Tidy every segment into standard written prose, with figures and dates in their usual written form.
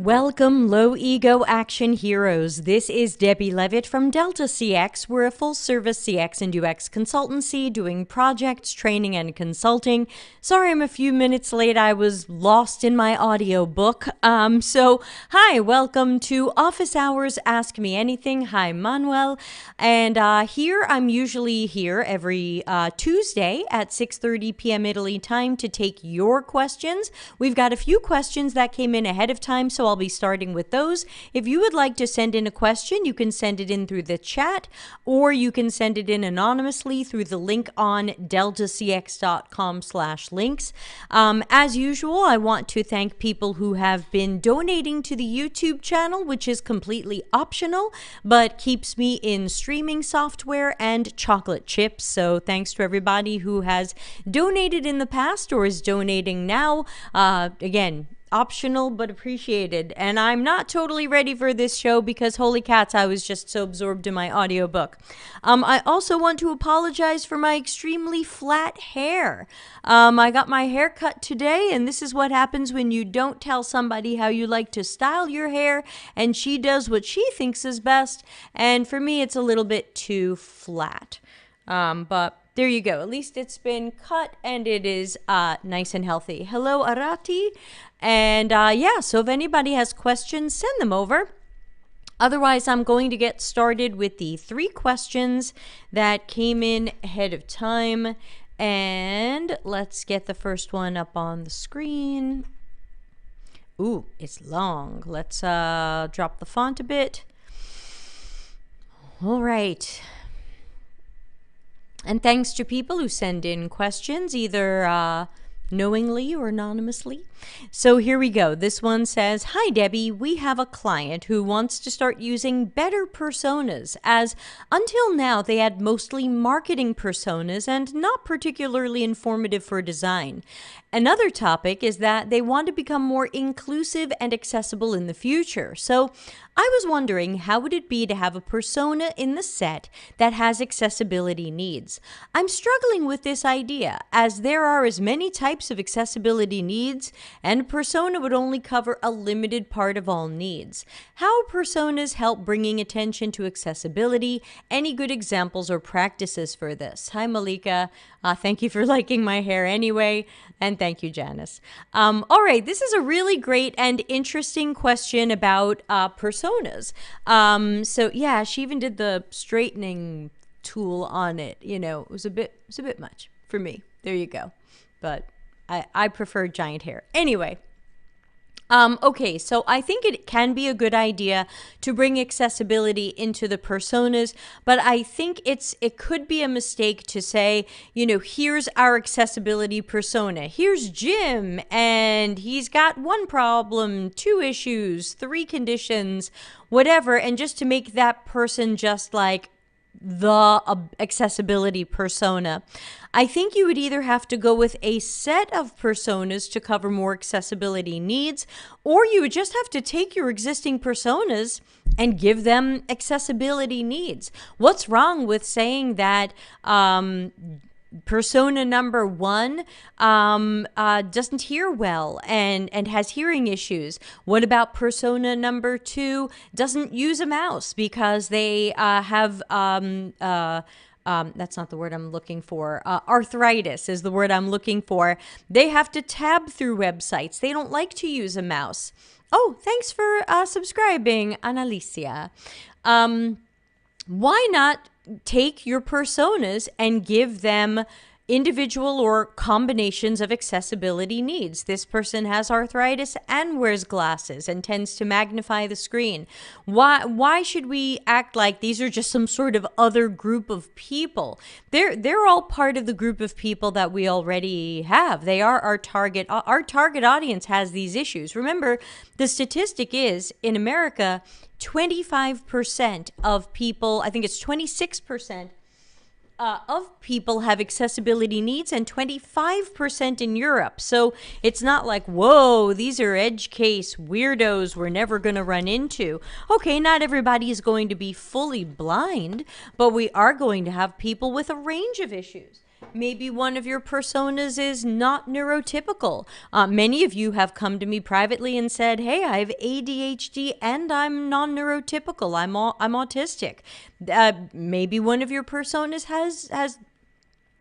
Welcome, low ego action heroes. This is Debbie Levitt from Delta CX. We're a full service CX and UX consultancy doing projects, training, and consulting. Sorry I'm a few minutes late. I was lost in my audiobook. Hi, welcome to Office Hours Ask Me Anything. Hi, Manuel. And I'm usually here every Tuesday at 6:30 p.m. Italy time to take your questions. We've got a few questions that came in ahead of time, so I'll be starting with those. If you would like to send in a question, you can send it in through the chat, or you can send it in anonymously through the link on deltacx.com/links. As usual, I want to thank people who have been donating to the YouTube channel, which is completely optional, but keeps me in streaming software and chocolate chips. So thanks to everybody who has donated in the past or is donating now. Again, optional but appreciated. And I'm not totally ready for this show because holy cats, I was just so absorbed in my audiobook. I also want to apologize for my extremely flat hair. I got my hair cut today, and this is what happens when you don't tell somebody how you like to style your hair and she does what she thinks is best. And for me, it's a little bit too flat. But there you go. At least it's been cut and it is nice and healthy. Hello, Arati. And so if anybody has questions, send them over. Otherwise, I'm going to get started with the 3 questions that came in ahead of time. And let's get the first one up on the screen. Ooh, it's long. Let's drop the font a bit. All right. And thanks to people who send in questions, either knowingly or anonymously. So here we go. This one says, "Hi Debbie, we have a client who wants to start using better personas, as until now they had mostly marketing personas and not particularly informative for design. Another topic is that they want to become more inclusive and accessible in the future. So I was wondering, how would it be to have a persona in the set that has accessibility needs? I'm struggling with this idea, as there are as many types of accessibility needs, and a persona would only cover a limited part of all needs. How personas help bringing attention to accessibility? Any good examples or practices for this?" Hi, Malika. Thank you for liking my hair anyway. And thank you, Janice. All right, this is a really great and interesting question about personas. So yeah, she even did the straightening tool on it. You know, it was a bit much for me. There you go. But I prefer giant hair. Anyway. Okay, so I think it can be a good idea to bring accessibility into the personas, but I think it could be a mistake to say, you know, here's our accessibility persona. Here's Jim, and he's got 1 problem, 2 issues, 3 conditions, whatever, and just to make that person just like the accessibility persona. I think you would either have to go with a set of personas to cover more accessibility needs, or you would just have to take your existing personas and give them accessibility needs. What's wrong with saying that persona number 1 doesn't hear well and has hearing issues? What about persona number 2 doesn't use a mouse because they have that's not the word I'm looking for. Arthritis is the word I'm looking for. They have to tab through websites. They don't like to use a mouse. Oh, thanks for subscribing, Annalicia. Why not take your personas and give them individual or combinations of accessibility needs? This person has arthritis and wears glasses and tends to magnify the screen. Why should we act like these are just some sort of other group of people? They're all part of the group of people that we already have. They are our target. Our target audience has these issues. Remember, the statistic is in America, 25% of people, I think it's 26%, of people have accessibility needs, and 25% in Europe. So it's not like, whoa, these are edge case weirdos we're never going to run into. Okay, not everybody is going to be fully blind, but we are going to have people with a range of issues. Maybe one of your personas is not neurotypical. Many of you have come to me privately and said, hey, I have ADHD and I'm non-neurotypical. I'm autistic. Maybe one of your personas has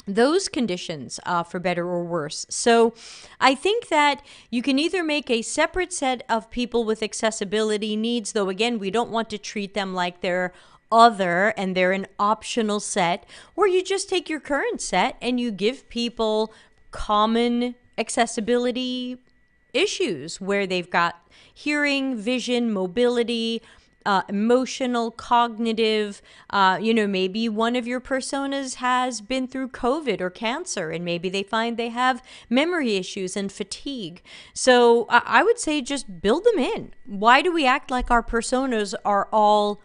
those conditions, for better or worse. So I think that you can either make a separate set of people with accessibility needs, though again, we don't want to treat them like they're other and they're an optional set, or you just take your current set and you give people common accessibility issues where they've got hearing, vision, mobility, emotional, cognitive, maybe one of your personas has been through COVID or cancer, and maybe they find they have memory issues and fatigue. So I would say just build them in. Why do we act like our personas are all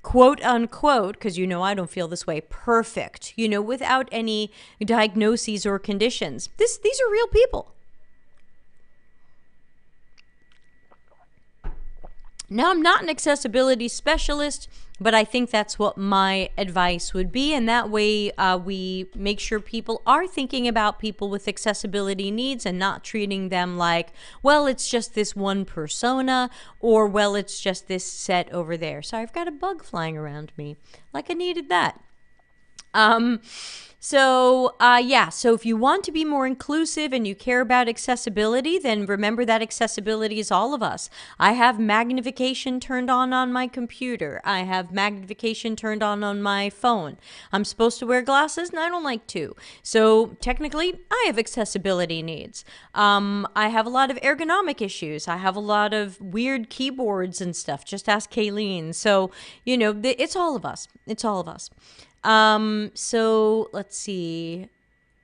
quote unquote, because I don't feel this way, perfect, without any diagnoses or conditions? These are real people. Now, I'm not an accessibility specialist, but I think that's what my advice would be. And that way we make sure people are thinking about people with accessibility needs and not treating them like, well, it's just this one persona, or, well, it's just this set over there. Sorry, I've got a bug flying around me, like I needed that. So if you want to be more inclusive and you care about accessibility, then remember that accessibility is all of us. I have magnification turned on my computer. I have magnification turned on my phone. I'm supposed to wear glasses and I don't like to. So technically, I have accessibility needs. I have a lot of ergonomic issues. I have a lot of weird keyboards and stuff. Just ask Kayleen. So, it's all of us. It's all of us. So let's see.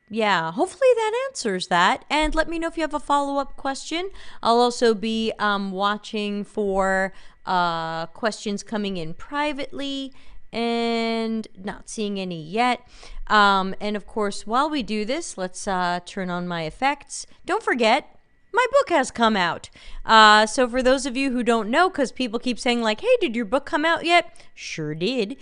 Yeah, hopefully that answers that. And let me know if you have a follow-up question. I'll also be watching for questions coming in privately and not seeing any yet. And of course, while we do this, let's turn on my effects. Don't forget, my book has come out. So for those of you who don't know, because people keep saying like, hey, did your book come out yet? Sure did.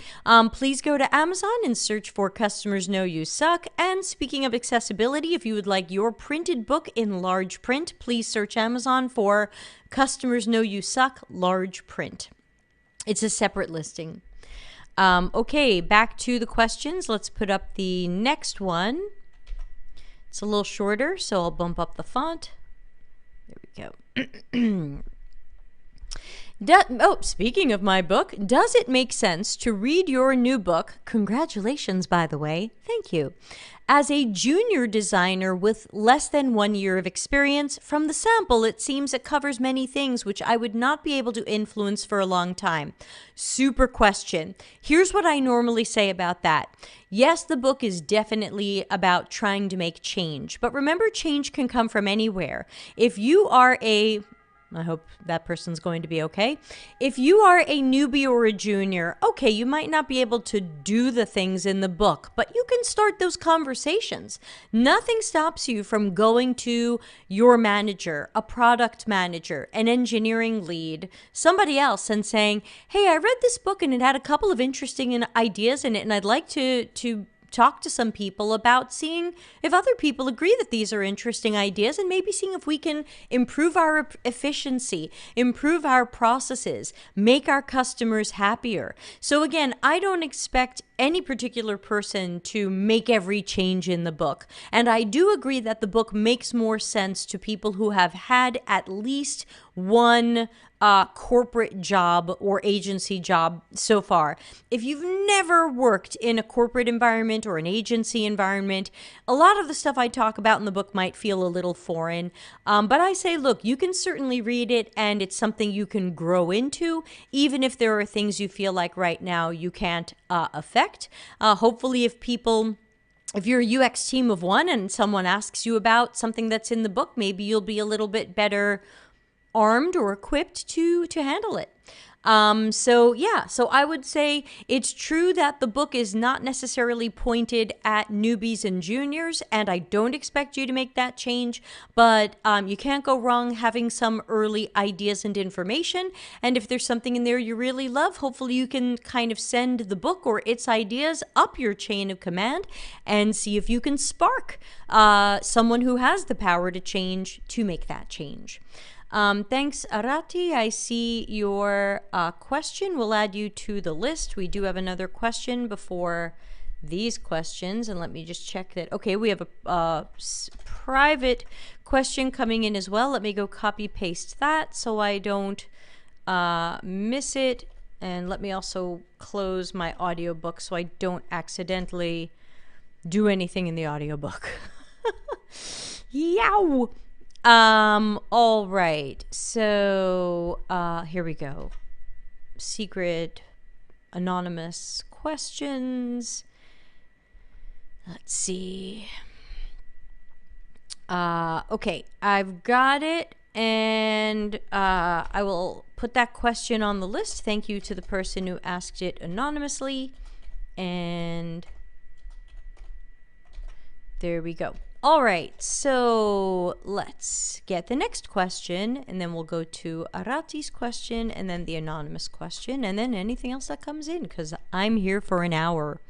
Please go to Amazon and search for Customers Know You Suck. And speaking of accessibility, if you would like your printed book in large print, please search Amazon for Customers Know You Suck large print. It's a separate listing. Okay, back to the questions. Let's put up the next one. It's a little shorter, so I'll bump up the font. There we go. Speaking of my book, does it make sense to read your new book? Congratulations, by the way. Thank you. As a junior designer with less than 1 year of experience, from the sample, it seems it covers many things which I would not be able to influence for a long time. Super question. Here's what I normally say about that. Yes, the book is definitely about trying to make change, but remember, change can come from anywhere. If you are I hope that person's going to be okay. If you are a newbie or a junior, okay, you might not be able to do the things in the book, but you can start those conversations. Nothing stops you from going to your manager, a product manager, an engineering lead, somebody else, and saying, hey, I read this book and it had a couple of interesting ideas in it, and I'd like to talk to some people about seeing if other people agree that these are interesting ideas, and maybe seeing if we can improve our efficiency, improve our processes, make our customers happier. So again, I don't expect any particular person to make every change in the book. And I do agree that the book makes more sense to people who have had at least one corporate job or agency job so far. If you've never worked in a corporate environment or an agency environment, a lot of the stuff I talk about in the book might feel a little foreign. But I say, look, you can certainly read it, and it's something you can grow into, even if there are things you feel like right now you can't affect. Hopefully, if you're a UX team of one and someone asks you about something that's in the book, maybe you'll be a little bit better armed or equipped to handle it. So yeah, so I would say it's true that the book is not necessarily pointed at newbies and juniors, and I don't expect you to make that change, but you can't go wrong having some early ideas and information. And if there's something in there you really love, hopefully you can kind of send the book or its ideas up your chain of command and see if you can spark someone who has the power to change to make that change. Thanks, Arati. I see your question. We'll add you to the list. We do have another question before these questions, and let me just check that. Okay, we have a private question coming in as well. Let me go copy paste that so I don't miss it. And let me also close my audiobook so I don't accidentally do anything in the audiobook. Yow! All right. So, here we go. Secret anonymous questions. Let's see. Okay, I've got it, and I will put that question on the list. Thank you to the person who asked it anonymously, and there we go. All right, so let's get the next question, and then we'll go to Arati's question, and then the anonymous question, and then anything else that comes in, because I'm here for an hour.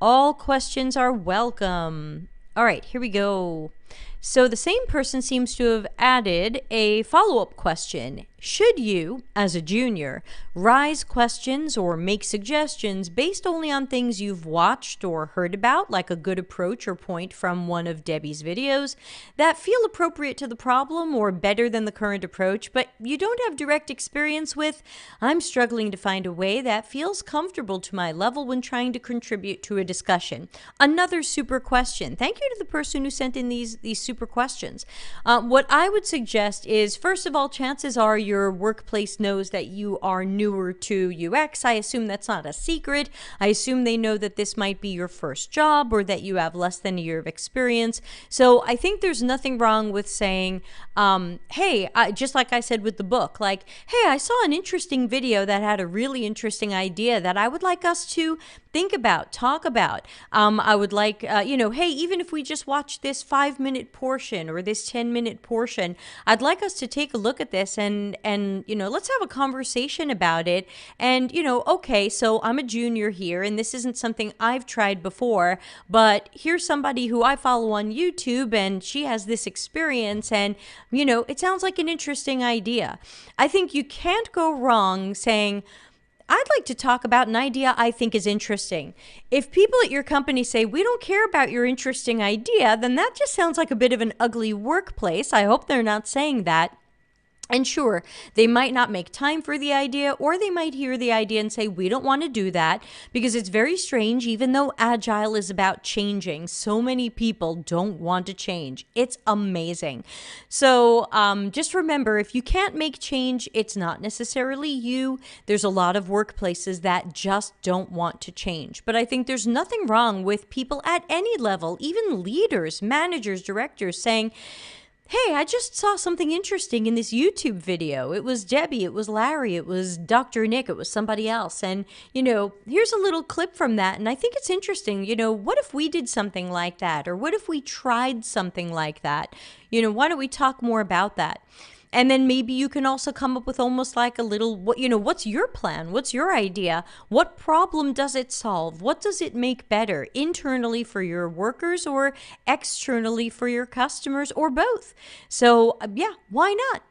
All questions are welcome. All right, here we go. So the same person seems to have added a follow-up question. Should you, as a junior, raise questions or make suggestions based only on things you've watched or heard about, like a good approach or point from one of Debbie's videos, that feel appropriate to the problem or better than the current approach, but you don't have direct experience with? I'm struggling to find a way that feels comfortable to my level when trying to contribute to a discussion. Another super question. Thank you to the person who sent in these super questions. What I would suggest is, first of all, chances are your workplace knows that you are newer to UX. I assume that's not a secret. I assume they know that this might be your first job or that you have less than a year of experience. So I think there's nothing wrong with saying, hey, just like I said with the book, like, hey, I saw an interesting video that had a really interesting idea that I would like us to think about, talk about. I would like, hey, even if we just watch this 5-minute portion or this 10-minute portion, I'd like us to take a look at this and let's have a conversation about it. And, okay, so I'm a junior here and this isn't something I've tried before, but here's somebody who I follow on YouTube and she has this experience and, it sounds like an interesting idea. I think you can't go wrong saying, I'd like to talk about an idea I think is interesting. If people at your company say, we don't care about your interesting idea, then that just sounds like a bit of an ugly workplace. I hope they're not saying that. And sure, they might not make time for the idea, or they might hear the idea and say, we don't want to do that, because it's very strange. Even though Agile is about changing, so many people don't want to change. It's amazing. So just remember, if you can't make change, it's not necessarily you. There's a lot of workplaces that just don't want to change. But I think there's nothing wrong with people at any level, even leaders, managers, directors, saying, hey, I just saw something interesting in this YouTube video. It was Debbie, it was Larry, it was Dr. Nick, it was somebody else. And, here's a little clip from that. And I think it's interesting. What if we did something like that? Or what if we tried something like that? Why don't we talk more about that? And then maybe you can also come up with almost like a little, what's your plan? What's your idea? What problem does it solve? What does it make better internally for your workers or externally for your customers or both? So yeah, why not?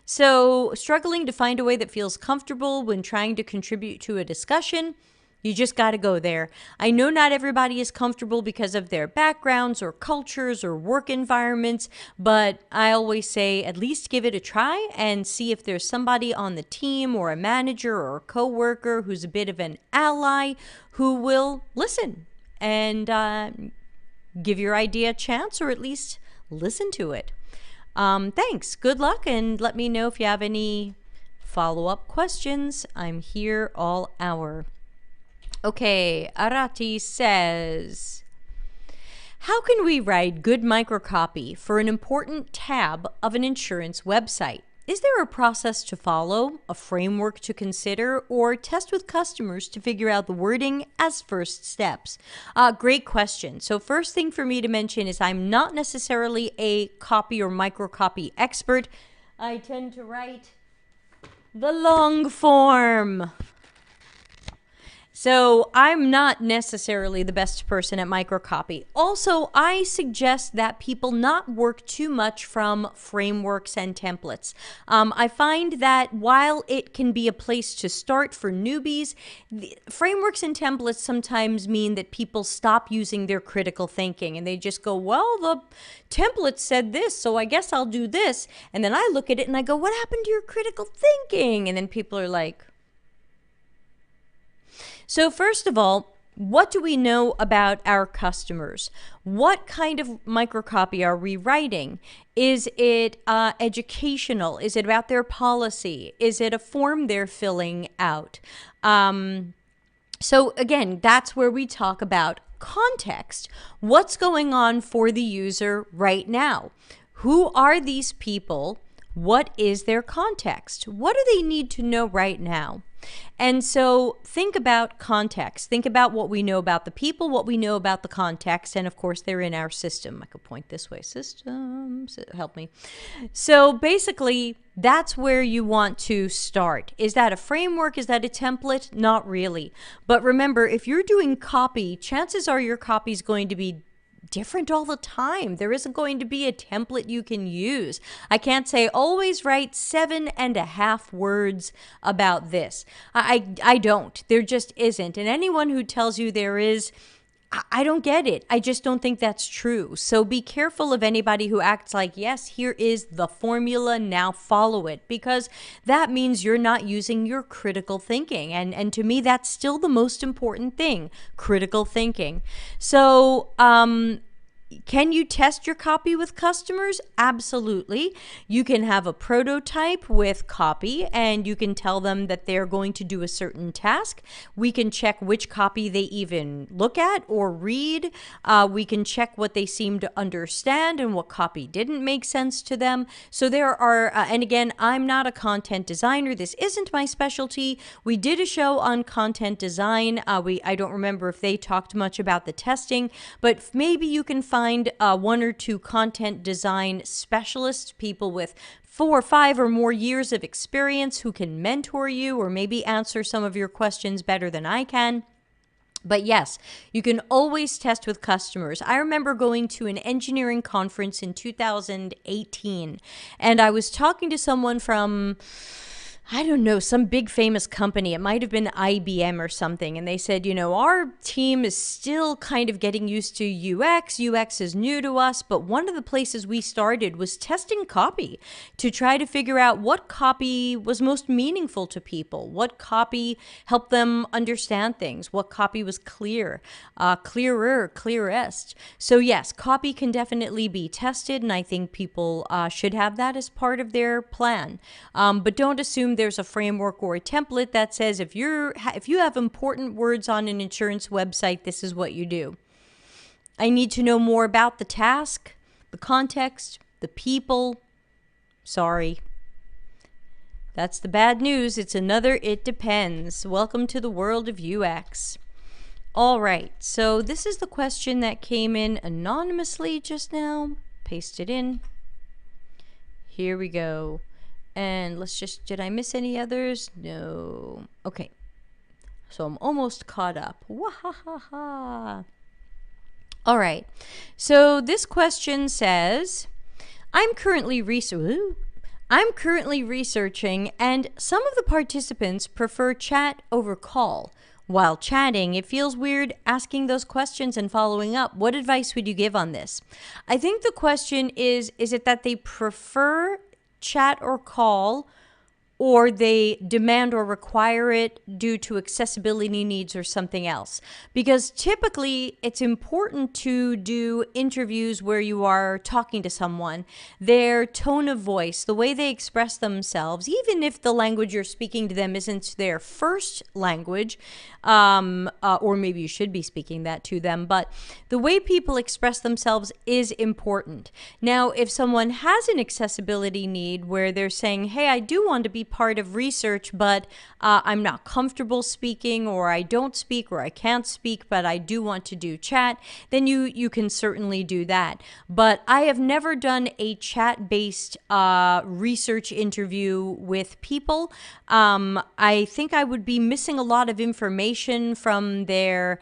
So struggling to find a way that feels comfortable when trying to contribute to a discussion. You just got to go there. I know not everybody is comfortable because of their backgrounds or cultures or work environments, but I always say at least give it a try and see if there's somebody on the team or a manager or a coworker who's a bit of an ally who will listen and give your idea a chance or at least listen to it. Thanks. Good luck, and let me know if you have any follow-up questions. I'm here all hour. Okay, Arati says, how can we write good microcopy for an important tab of an insurance website? Is there a process to follow, a framework to consider, or test with customers to figure out the wording as first steps? Great question. So first thing for me to mention is I'm not necessarily a copy or microcopy expert. I tend to write the long form. So I'm not necessarily the best person at microcopy. Also, I suggest that people not work too much from frameworks and templates. I find that while it can be a place to start for newbies, frameworks and templates sometimes mean that people stop using their critical thinking and they just go, well, the template said this, so I guess I'll do this. And then I look at it and I go, what happened to your critical thinking? And then people are like, so first of all, what do we know about our customers? What kind of microcopy are we writing? Is it educational? Is it about their policy? Is it a form they're filling out? So again, that's where we talk about context. What's going on for the user right now? Who are these people? What is their context? What do they need to know right now? And so think about context. Think about what we know about the people, what we know about the context, and of course they're in our system. I could point this way. Systems, help me. So basically, that's where you want to start. Is that a framework? Is that a template? Not really. But remember, if you're doing copy, chances are your copy is going to be different all the time. There isn't going to be a template you can use. I can't say always write 7.5 words about this. I don't. There just isn't. And anyone who tells you there is, I don't get it. I just don't think that's true. So be careful of anybody who acts like, yes, here is the formula, now follow it, because that means you're not using your critical thinking. And to me, that's still the most important thing, critical thinking. So, can you test your copy with customers? Absolutely. You can have a prototype with copy and you can tell them that they're going to do a certain task. We can check which copy they even look at or read. We can check what they seem to understand and what copy didn't make sense to them. So there are, and again, I'm not a content designer. This isn't my specialty. We did a show on content design. I don't remember if they talked much about the testing, but maybe you can find one or two content design specialists, people with 4 or 5 or more years of experience who can mentor you or maybe answer some of your questions better than I can. But yes, you can always test with customers. I remember going to an engineering conference in 2018, and I was talking to someone from, I don't know, some big famous company. It might have been IBM or something. And they said, you know, our team is still kind of getting used to UX. UX is new to us. But one of the places we started was testing copy to try to figure out what copy was most meaningful to people, what copy helped them understand things, what copy was clear, clearer, clearest. So yes, copy can definitely be tested. And I think people should have that as part of their plan. But don't assume there's a framework or a template that says if you have important words on an insurance website, this is what you do. I need to know more about the task, the context, the people. Sorry. That's the bad news. It's another it depends. Welcome to the world of UX. All right. So this is the question that came in anonymously just now. Paste it in. Here we go. And let's just, did I miss any others? No. Okay. So I'm almost caught up. Wahahaha. All right. So this question says, I'm currently researching, and some of the participants prefer chat over call. While chatting, it feels weird asking those questions and following up. What advice would you give on this? I think the question is it that they prefer chat or call, or they demand or require it due to accessibility needs or something else. Because typically it's important to do interviews where you are talking to someone. Their tone of voice, the way they express themselves, even if the language you're speaking to them isn't their first language, or maybe you should be speaking that to them, but the way people express themselves is important. Now, if someone has an accessibility need where they're saying, hey, I do want to be part of research, but I'm not comfortable speaking, or I don't speak, or I can't speak, but I do want to do chat, then you can certainly do that. But I have never done a chat-based research interview with people. I think I would be missing a lot of information from their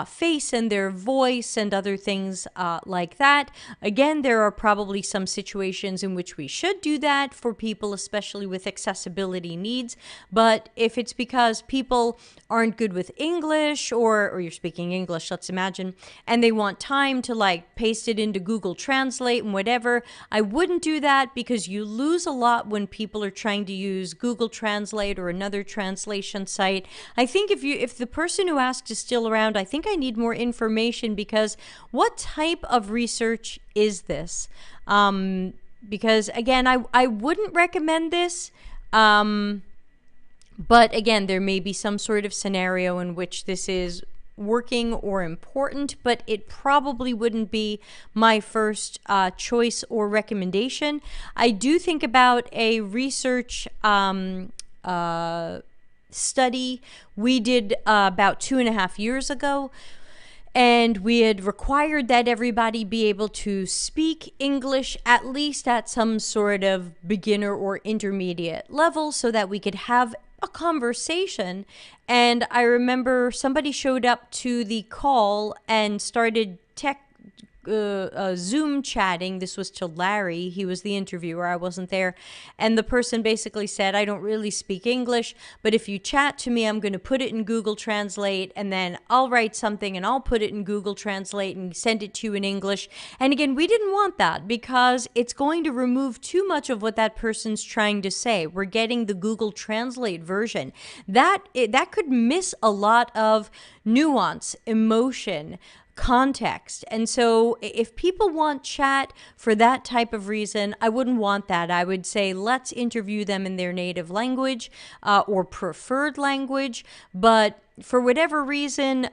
face and their voice and other things like that. Again, there are probably some situations in which we should do that for people, especially with accessibility needs. But if it's because people aren't good with English, or you're speaking English, let's imagine, and they want time to like paste it into Google Translate and whatever, I wouldn't do that, because you lose a lot when people are trying to use Google Translate or another translation site. I think if the person who asked is still around, I think I need more information, because what type of research is this? Because again, I wouldn't recommend this. But again, there may be some sort of scenario in which this is working or important, but it probably wouldn't be my first choice or recommendation. I do think about a research study we did about 2.5 years ago, and we had required that everybody be able to speak English at least at some sort of beginner or intermediate level, so that we could have a conversation. And I remember somebody showed up to the call and started Zoom chatting. This was to Larry. He was the interviewer. I wasn't there. And the person basically said, I don't really speak English, but if you chat to me, I'm going to put it in Google Translate, and then I'll write something and I'll put it in Google Translate and send it to you in English. And again, we didn't want that, because it's going to remove too much of what that person's trying to say. We're getting the Google Translate version. That could miss a lot of nuance, emotion, context. And so if people want chat for that type of reason, I wouldn't want that. I would say let's interview them in their native language or preferred language. But for whatever reason,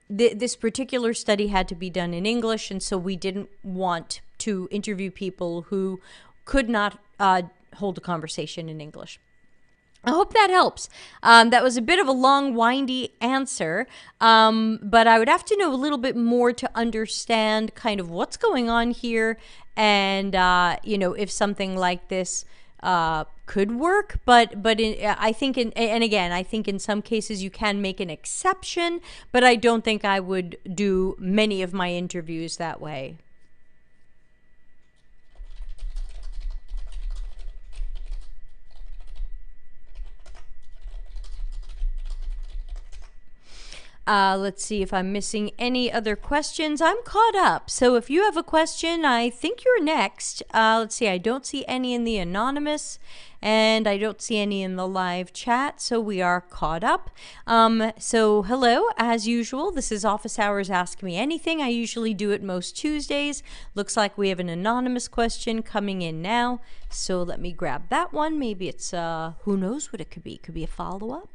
this particular study had to be done in English, and so we didn't want to interview people who could not hold a conversation in English. I hope that helps. That was a bit of a long, windy answer, but I would have to know a little bit more to understand kind of what's going on here, and if something like this could work. But I think I think in some cases you can make an exception, but I don't think I would do many of my interviews that way. Let's see if I'm missing any other questions. I'm caught up. So if you have a question, I think you're next. Let's see. I don't see any in the anonymous, and I don't see any in the live chat. So we are caught up. So hello, as usual. This is Office Hours Ask Me Anything. I usually do it most Tuesdays. Looks like we have an anonymous question coming in now. So let me grab that one. Maybe it's, who knows what it could be. Could be a follow-up.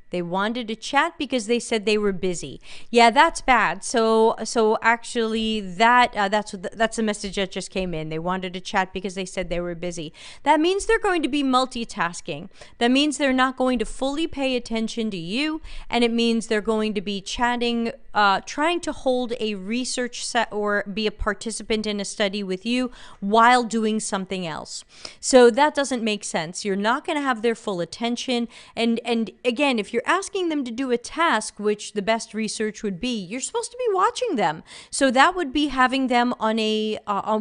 They wanted to chat because they said they were busy. Yeah, that's bad. So actually, that's the message that just came in. They wanted to chat because they said they were busy. That means they're going to be multitasking. That means they're not going to fully pay attention to you, and it means they're going to be chatting, trying to hold a research set or be a participant in a study with you while doing something else. So that doesn't make sense. You're not going to have their full attention. And again, if you're you're asking them to do a task, which the best research would be, you're supposed to be watching them. So that would be having them on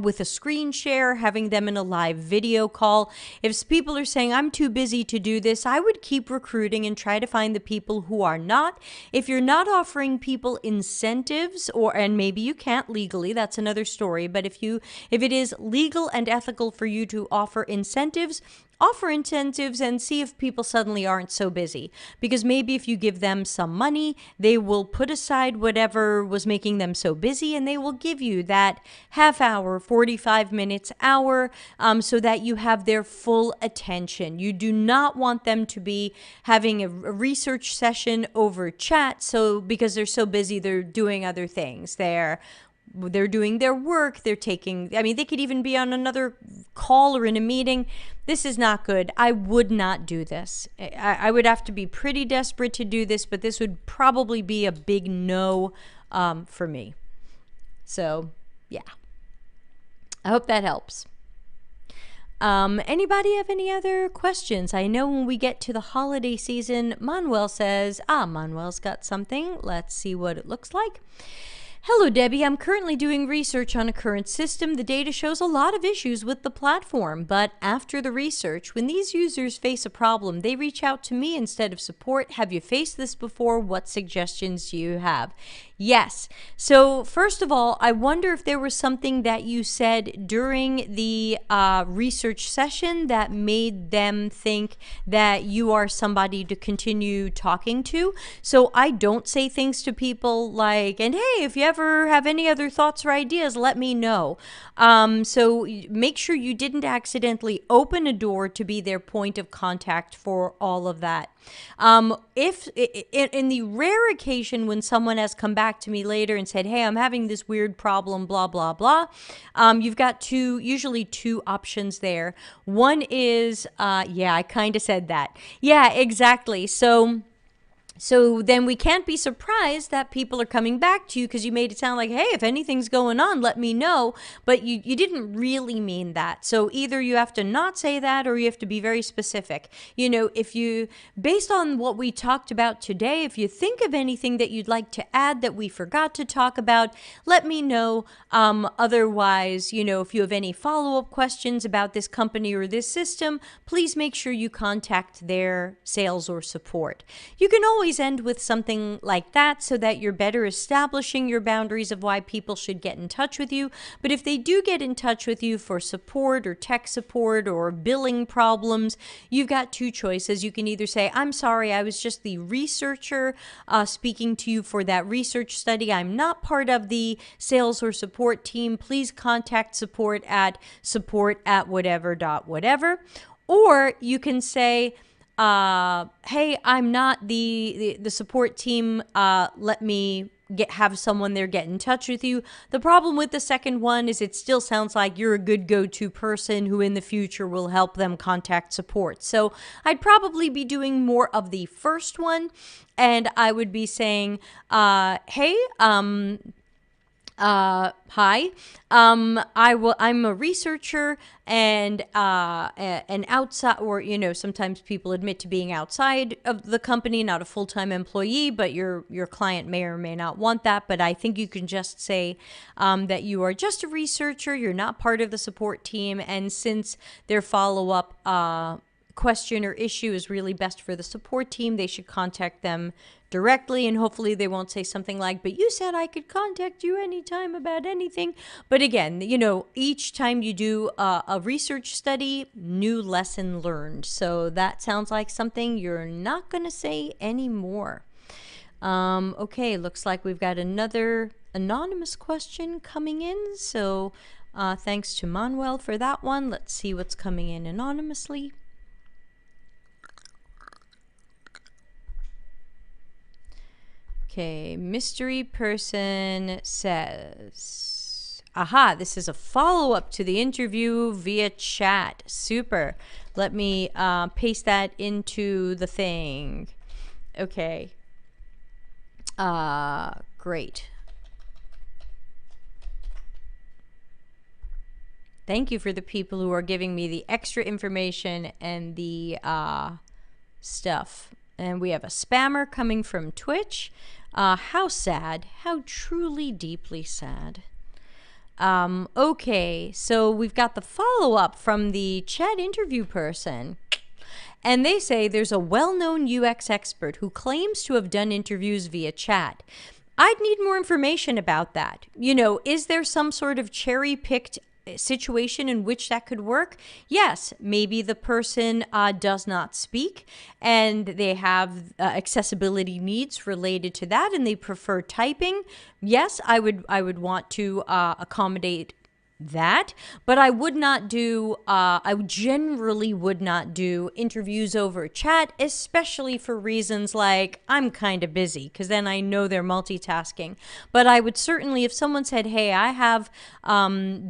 with a screen share, having them in a live video call. If people are saying, I'm too busy to do this, I would keep recruiting and try to find the people who are not. If you're not offering people incentives, and maybe you can't legally, that's another story, but if it is legal and ethical for you to offer incentives and see if people suddenly aren't so busy. Because maybe if you give them some money, they will put aside whatever was making them so busy and they will give you that half hour, 45 minutes, hour, so that you have their full attention. You do not want them to be having a research session over chat, because they're so busy, they're doing other things. They're doing their work, they could even be on another call or in a meeting. This is not good. I would not do this. I would have to be pretty desperate to do this, but this would probably be a big no for me. So, yeah. I hope that helps. Anybody have any other questions? I know when we get to the holiday season, Manuel's got something. Let's see what it looks like. Hello, Debbie. I'm currently doing research on a current system. The data shows a lot of issues with the platform, but after the research, when these users face a problem, they reach out to me instead of support. Have you faced this before? What suggestions do you have? Yes. So first of all, I wonder if there was something that you said during the research session that made them think that you are somebody to continue talking to. So I don't say things to people like, and hey, if you ever have any other thoughts or ideas, let me know. So make sure you didn't accidentally open a door to be their point of contact for all of that. If in the rare occasion when someone has come back to me later and said, hey, I'm having this weird problem, blah, blah, blah, you've got usually two options there. One is, yeah, I kind of said that. Yeah, exactly. So then we can't be surprised that people are coming back to you because you made it sound like, hey, if anything's going on, let me know. But you didn't really mean that. So either you have to not say that or you have to be very specific. Based on what we talked about today, if you think of anything that you'd like to add that we forgot to talk about, let me know. Otherwise, if you have any follow-up questions about this company or this system, please make sure you contact their sales or support. You can always end with something like that so that you're better establishing your boundaries of why people should get in touch with you. But if they do get in touch with you for support or tech support or billing problems, you've got two choices. You can either say, I'm sorry, I was just the researcher speaking to you for that research study. I'm not part of the sales or support team. Please contact support at whatever. Or you can say, hey, I'm not the support team. Let me have someone there get in touch with you. The problem with the second one is it still sounds like you're a good go-to person who in the future will help them contact support. So I'd probably be doing more of the first one, and I would be saying, hey, hi. I'm a researcher and an outside, or sometimes people admit to being outside of the company, not a full-time employee, but your client may or may not want that. But I think you can just say that you are just a researcher, you're not part of the support team, and since their follow-up question or issue is really best for the support team, they should contact them directly, and hopefully they won't say something like, but you said I could contact you anytime about anything. But again, each time you do a research study, new lesson learned. So that sounds like something you're not going to say anymore. Okay, looks like we've got another anonymous question coming in. So thanks to Manuel for that one. Let's see what's coming in anonymously. Okay, mystery person says, aha, this is a follow-up to the interview via chat. Super. Let me paste that into the thing. Okay. Great. Thank you for the people who are giving me the extra information and the stuff. And we have a spammer coming from Twitch. How sad. How truly, deeply sad. Okay, so we've got the follow-up from the chat interview person. And they say there's a well-known UX expert who claims to have done interviews via chat. I'd need more information about that. You know, is there some sort of cherry-picked situation in which that could work? Yes, maybe the person does not speak and they have accessibility needs related to that and they prefer typing. Yes, I would want to accommodate that, but I would not do, I generally would not do interviews over chat, especially for reasons like I'm kind of busy, because then I know they're multitasking. But I would certainly, if someone said, hey, I have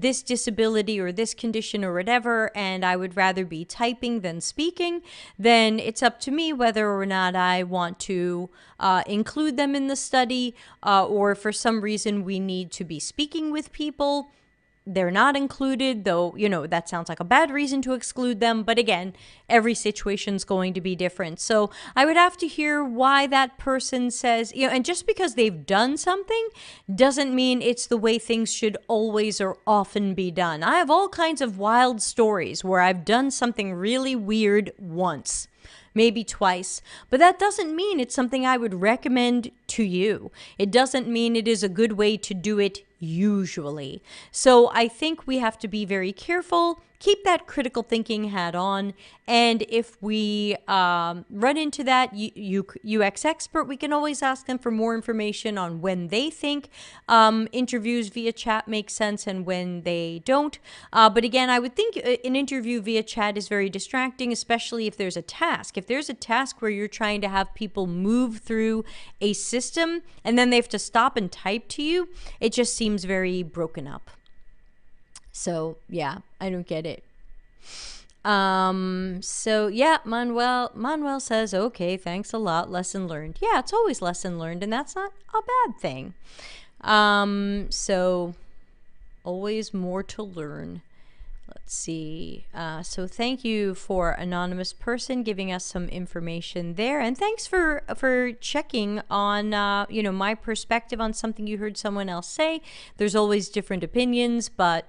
this disability or this condition or whatever, and I would rather be typing than speaking, then it's up to me whether or not I want to include them in the study, or for some reason we need to be speaking with people. They're not included, though, you know, that sounds like a bad reason to exclude them. But again, every situation's going to be different. So I would have to hear why that person says, you know, and just because they've done something doesn't mean it's the way things should always or often be done. I have all kinds of wild stories where I've done something really weird once, maybe twice, but that doesn't mean it's something I would recommend to you. It doesn't mean it is a good way to do it usually. So I think we have to be very careful, keep that critical thinking hat on, and if we run into that UX expert, we can always ask them for more information on when they think interviews via chat make sense and when they don't. But again, I would think an interview via chat is very distracting, especially if there's a task. If there's a task where you're trying to have people move through a system and then they have to stop and type to you, it just seems very broken up. So yeah, I don't get it. So yeah, Manuel says, okay, thanks a lot. Lesson learned. Yeah, it's always lesson learned, and that's not a bad thing. So always more to learn. Let's see. So thank you for anonymous person giving us some information there, and thanks for checking on you know, my perspective on something you heard someone else say. There's always different opinions, but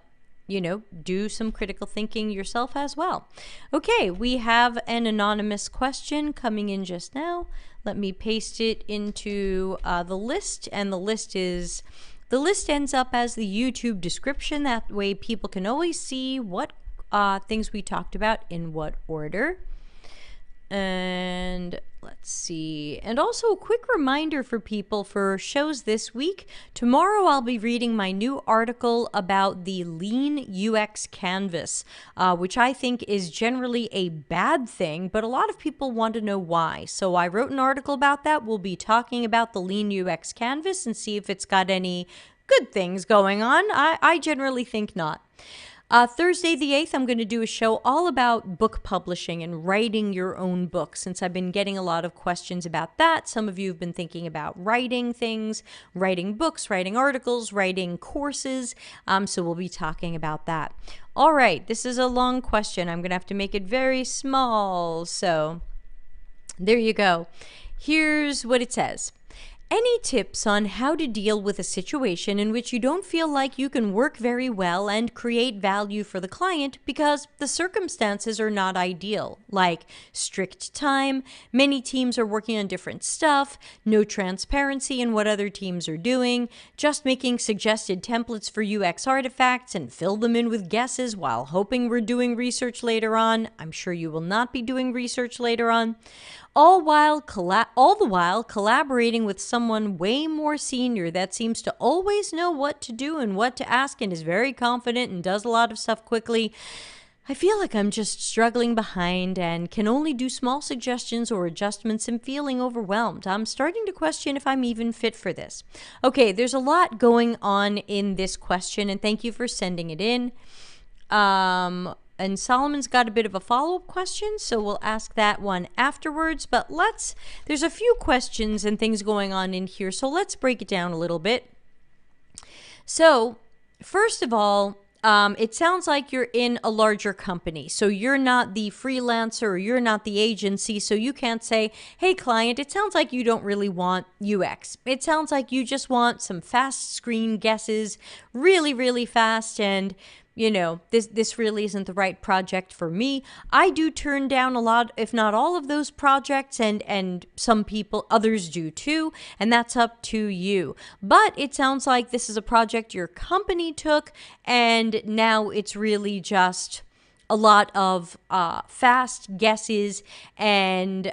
you know, do some critical thinking yourself as well. Okay, we have an anonymous question coming in just now. Let me paste it into the list, and the list ends up as the YouTube description. That way people can always see what things we talked about in what order. And let's see. And also a quick reminder for people for shows this week. Tomorrow I'll be reading my new article about the lean UX canvas, which I think is generally a bad thing, but a lot of people want to know why. So I wrote an article about that. We'll be talking about the lean UX canvas and see if it's got any good things going on. I generally think not. Thursday the 8th, I'm going to do a show all about book publishing and writing your own book, since I've been getting a lot of questions about that. Some of you have been thinking about writing things, writing books, writing articles, writing courses. So we'll be talking about that. All right, this is a long question. I'm going to have to make it very small. So there you go. Here's what it says. Any tips on how to deal with a situation in which you don't feel like you can work very well and create value for the client because the circumstances are not ideal, like strict time, many teams are working on different stuff, no transparency in what other teams are doing, just making suggested templates for UX artifacts and fill them in with guesses while hoping we're doing research later on. I'm sure you will not be doing research later on. All the while collaborating with someone way more senior that seems to always know what to do and what to ask and is very confident and does a lot of stuff quickly. I feel like I'm just struggling behind and can only do small suggestions or adjustments and feeling overwhelmed. I'm starting to question if I'm even fit for this. Okay, there's a lot going on in this question, and thank you for sending it in. And Solomon's got a bit of a follow-up question, so we'll ask that one afterwards. But there's a few questions and things going on in here, so let's break it down a little bit. So, first of all, it sounds like you're in a larger company. So you're not the freelancer or you're not the agency. So you can't say, hey, client, it sounds like you don't really want UX. It sounds like you just want some fast screen guesses, really, really fast. And this really isn't the right project for me. I do turn down a lot, if not all of those projects, and some people, others do too, and that's up to you. But it sounds like this is a project your company took, and now it's really just a lot of fast guesses and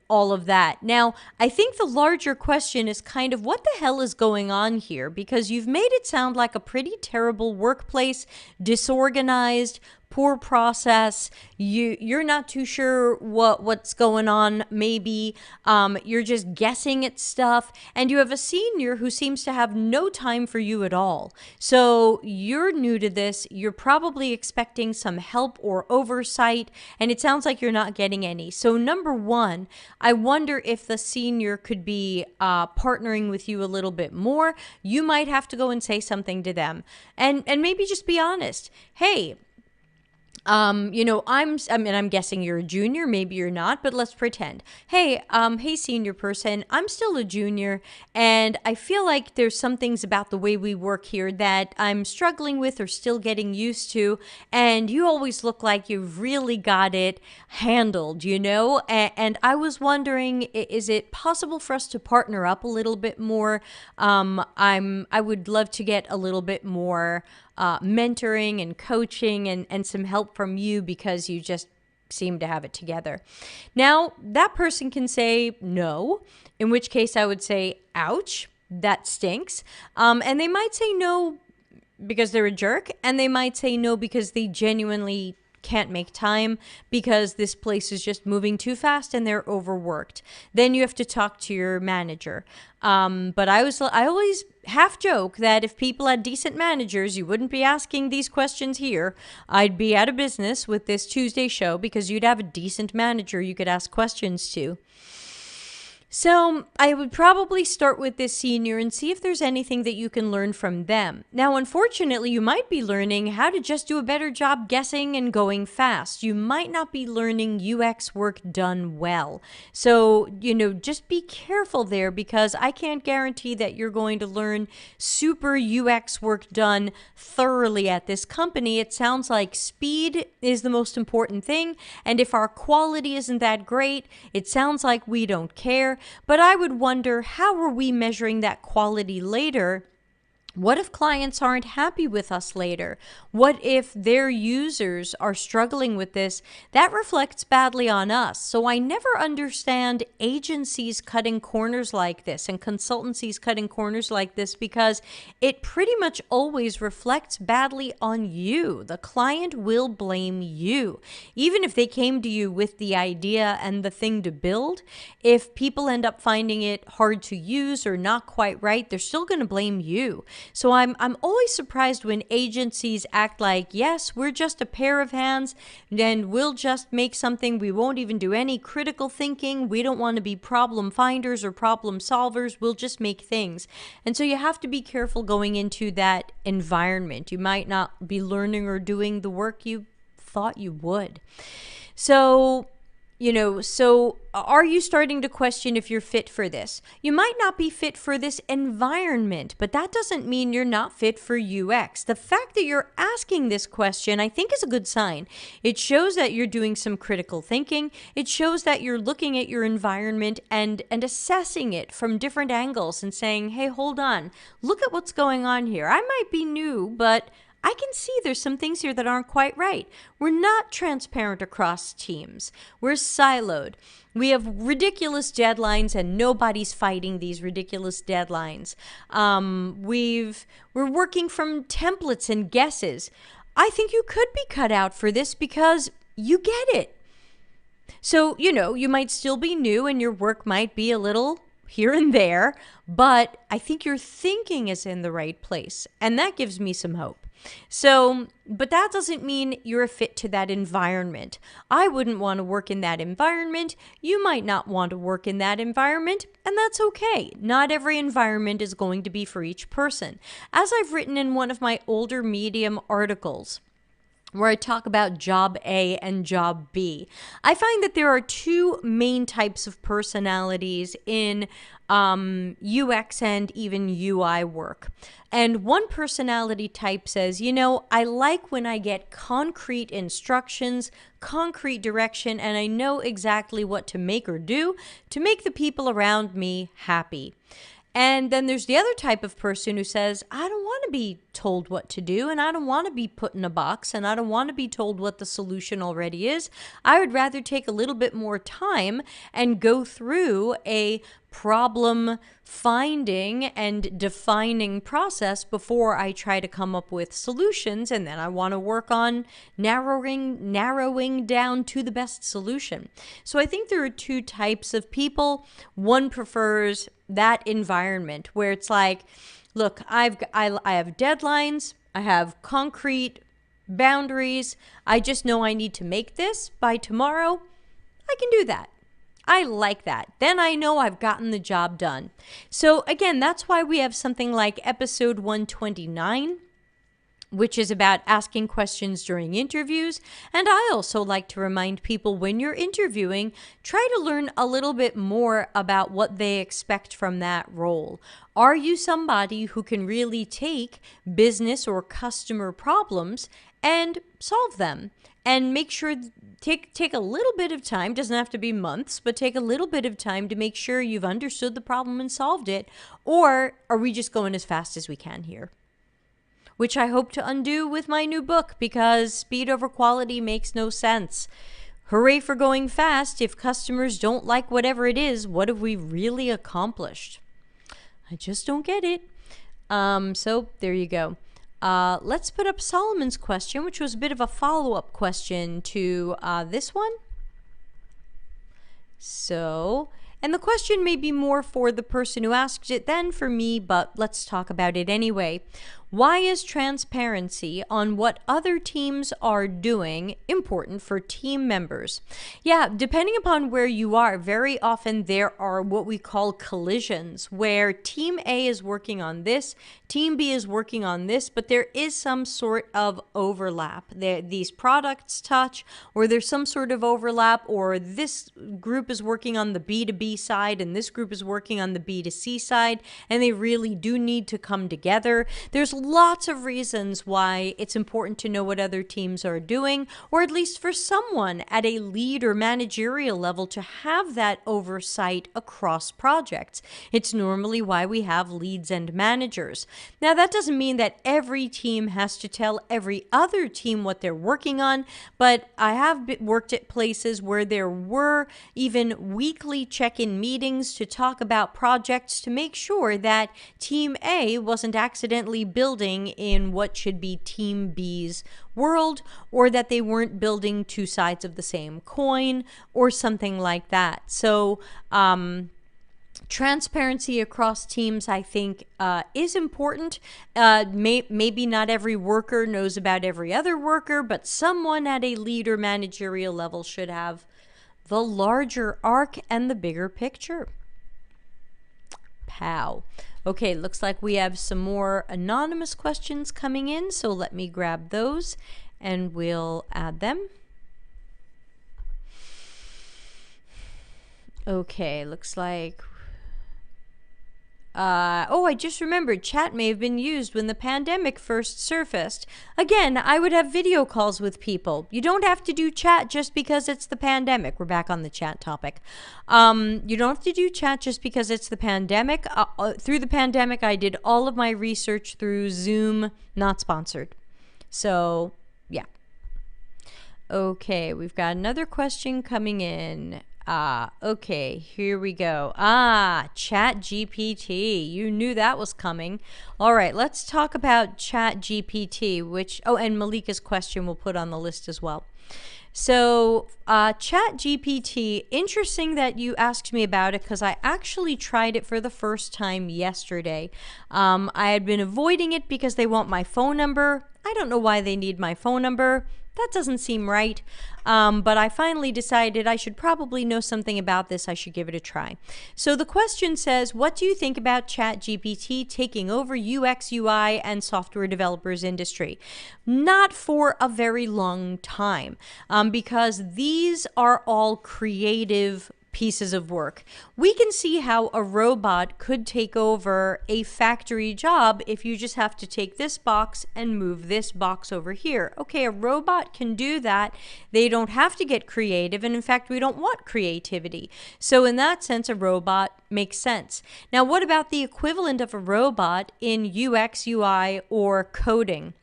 all of that. Now, I think the larger question is kind of what the hell is going on here, because you've made it sound like a pretty terrible workplace, disorganized, poor process. You're not too sure what's going on. Maybe you're just guessing at stuff, and you have a senior who seems to have no time for you at all. So you're new to this. You're probably expecting some help or oversight, and it sounds like you're not getting any. So number one, I wonder if the senior could be partnering with you a little bit more. You might have to go and say something to them, and maybe just be honest. Hey, I'm guessing you're a junior, maybe you're not, but let's pretend. Hey, senior person, I'm still a junior, and I feel like there's some things about the way we work here that I'm struggling with or still getting used to, and you always look like you've really got it handled, and I was wondering, is it possible for us to partner up a little bit more? I would love to get a little bit more mentoring and coaching and some help from you, because you just seem to have it together. Now, that person can say no, in which case I would say, ouch, that stinks. And they might say no because they're a jerk, and they might say no because they genuinely can't make time, because this place is just moving too fast and they're overworked. Then you have to talk to your manager. But I always half joke that if people had decent managers, you wouldn't be asking these questions here. I'd be out of business with this Tuesday show, because you'd have a decent manager you could ask questions to. So I would probably start with this senior and see if there's anything that you can learn from them. Now, unfortunately, you might be learning how to just do a better job guessing and going fast. You might not be learning UX work done well. So, just be careful there, because I can't guarantee that you're going to learn super UX work done thoroughly at this company. It sounds like speed is the most important thing. And if our quality isn't that great, it sounds like we don't care. But I would wonder, how are we measuring that quality later? What if clients aren't happy with us later? What if their users are struggling with this? That reflects badly on us. So I never understand agencies cutting corners like this and consultancies cutting corners like this, because it pretty much always reflects badly on you. The client will blame you. Even if they came to you with the idea and the thing to build, if people end up finding it hard to use or not quite right, they're still going to blame you. So I'm always surprised when agencies act like, yes, we're just a pair of hands, and we'll just make something. We won't even do any critical thinking. We don't want to be problem finders or problem solvers. We'll just make things. And so you have to be careful going into that environment. You might not be learning or doing the work you thought you would. So are you starting to question if you're fit for this? You might not be fit for this environment, but that doesn't mean you're not fit for UX. The fact that you're asking this question, I think, is a good sign. It shows that you're doing some critical thinking. It shows that you're looking at your environment and assessing it from different angles and saying, hey, hold on, look at what's going on here. I might be new, but I can see there's some things here that aren't quite right. We're not transparent across teams. We're siloed. We have ridiculous deadlines, and nobody's fighting these ridiculous deadlines. We're working from templates and guesses. I think you could be cut out for this because you get it. So, you might still be new and your work might be a little here and there, but I think your thinking is in the right place, and that gives me some hope. So, but that doesn't mean you're a fit to that environment. I wouldn't want to work in that environment. You might not want to work in that environment, and that's okay. Not every environment is going to be for each person. As I've written in one of my older Medium articles, where I talk about job A and job B, I find that there are two main types of personalities in UX and even UI work. And one personality type says, you know, I like when I get concrete instructions, concrete direction, and I know exactly what to make or do to make the people around me happy. And then there's the other type of person who says, I don't want to be told what to do, and I don't want to be put in a box, and I don't want to be told what the solution already is. I would rather take a little bit more time and go through a problem finding and defining process before I try to come up with solutions, and then I want to work on narrowing down to the best solution. So I think there are two types of people. One prefers that environment where it's like, look, I have deadlines, I have concrete boundaries, I just know I need to make this by tomorrow. I can do that. I like that. Then I know I've gotten the job done. So again, that's why we have something like episode 129, which is about asking questions during interviews. And I also like to remind people, when you're interviewing, try to learn a little bit more about what they expect from that role. Are you somebody who can really take business or customer problems and solve them? And make sure, take a little bit of time, doesn't have to be months, but take a little bit of time to make sure you've understood the problem and solved it. Or are we just going as fast as we can here? Which I hope to undo with my new book, because speed over quality makes no sense. Hooray for going fast. If customers don't like whatever it is, what have we really accomplished? I just don't get it. So there you go. Let's put up Solomon's question, which was a bit of a follow-up question to this one. So, and the question may be more for the person who asked it than for me, but let's talk about it anyway. Why is transparency on what other teams are doing important for team members? Yeah, depending upon where you are, very often there are what we call collisions, where team A is working on this, team B is working on this, but there is some sort of overlap. These products touch, or there's some sort of overlap, or this group is working on the B2B side and this group is working on the B2C side, and they really do need to come together. There's lots of reasons why it's important to know what other teams are doing, or at least for someone at a lead or managerial level to have that oversight across projects. It's normally why we have leads and managers. Now, that doesn't mean that every team has to tell every other team what they're working on, but I have worked at places where there were even weekly check-in meetings to talk about projects to make sure that Team A wasn't accidentally building in what should be Team B's world, or that they weren't building two sides of the same coin or something like that. So transparency across teams, I think, is important. Maybe not every worker knows about every other worker, but someone at a lead or managerial level should have the larger arc and the bigger picture. Pow. Okay, looks like we have some more anonymous questions coming in, so let me grab those and we'll add them. Okay, looks like oh, I just remembered, chat may have been used when the pandemic first surfaced. Again, I would have video calls with people. You don't have to do chat just because it's the pandemic. We're back on the chat topic. You don't have to do chat just because it's the pandemic. Through the pandemic, I did all of my research through Zoom, not sponsored. So, yeah. Okay, we've got another question coming in. Okay, here we go. ChatGPT. You knew that was coming. All right, let's talk about ChatGPT, which, oh, and Malika's question we'll put on the list as well. So ChatGPT, interesting that you asked me about it because I actually tried it for the first time yesterday. I had been avoiding it because they want my phone number. I don't know why they need my phone number. That doesn't seem right. But I finally decided I should probably know something about this. I should give it a try. So the question says, what do you think about ChatGPT taking over UX, UI, and software developers industry? Not for a very long time, because these are all creative pieces of work. We can see how a robot could take over a factory job if you just have to take this box and move this box over here. Okay, a robot can do that. They don't have to get creative, and in fact, we don't want creativity. So in that sense, a robot makes sense. Now, what about the equivalent of a robot in UX, UI, or coding?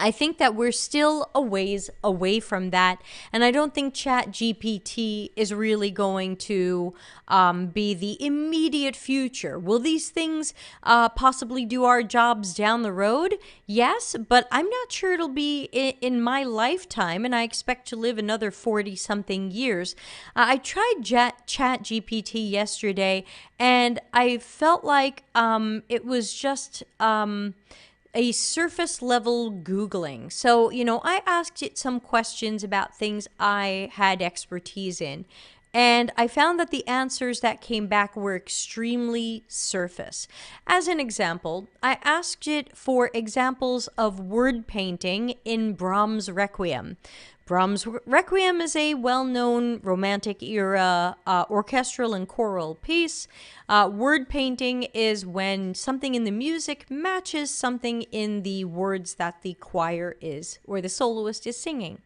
I think that we're still a ways away from that, and I don't think ChatGPT is really going to be the immediate future. Will these things possibly do our jobs down the road? Yes, but I'm not sure it'll be in my lifetime, and I expect to live another 40-something years. I tried ChatGPT yesterday, and I felt like it was just a surface level Googling. So, I asked it some questions about things I had expertise in, and I found that the answers that came back were extremely surface. As an example, I asked it for examples of word painting in Brahms' Requiem. Brahms' Requiem is a well-known Romantic era orchestral and choral piece. Word painting is when something in the music matches something in the words that the choir is or the soloist is singing.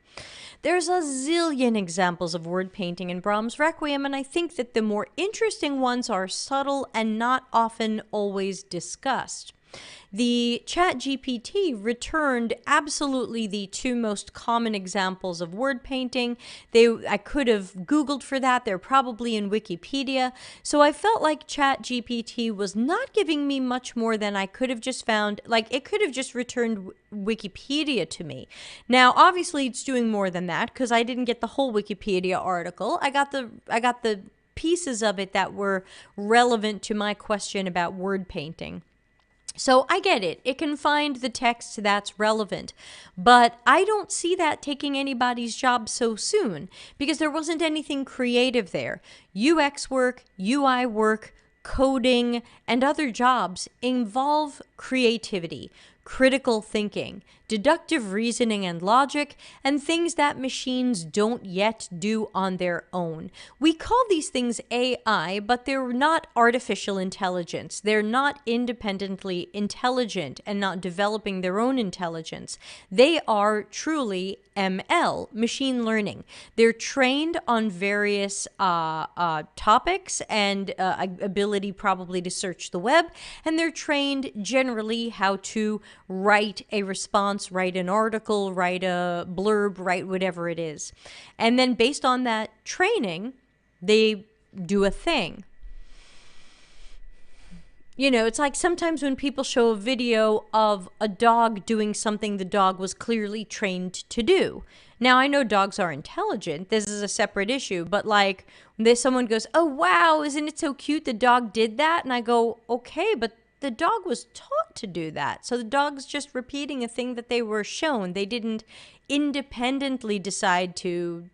There's a zillion examples of word painting in Brahms' Requiem, and I think that the more interesting ones are subtle and not often always discussed. The ChatGPT returned absolutely the two most common examples of word painting. I could have Googled for that. They're probably in Wikipedia. So I felt like ChatGPT was not giving me much more than I could have just found. Like, it could have just returned Wikipedia to me. Now, obviously, it's doing more than that because I didn't get the whole Wikipedia article. I got the pieces of it that were relevant to my question about word painting. So I get it. It can find the text that's relevant, but I don't see that taking anybody's job so soon because there wasn't anything creative there. UX work, UI work, coding, and other jobs involve creativity, critical thinking, deductive reasoning and logic, and things that machines don't yet do on their own. We call these things AI, but they're not artificial intelligence. They're not independently intelligent and not developing their own intelligence. They are truly ML, machine learning. They're trained on various topics and ability probably to search the web, and they're trained generally how to write a response, write an article, write a blurb, write whatever it is. And then based on that training, they do a thing. It's like sometimes when people show a video of a dog doing something the dog was clearly trained to do. Now, I know dogs are intelligent. This is a separate issue. But like someone goes, oh, wow, isn't it so cute the dog did that? And I go, okay, but the dog was taught to do that. So the dog's just repeating a thing that they were shown. They didn't independently decide to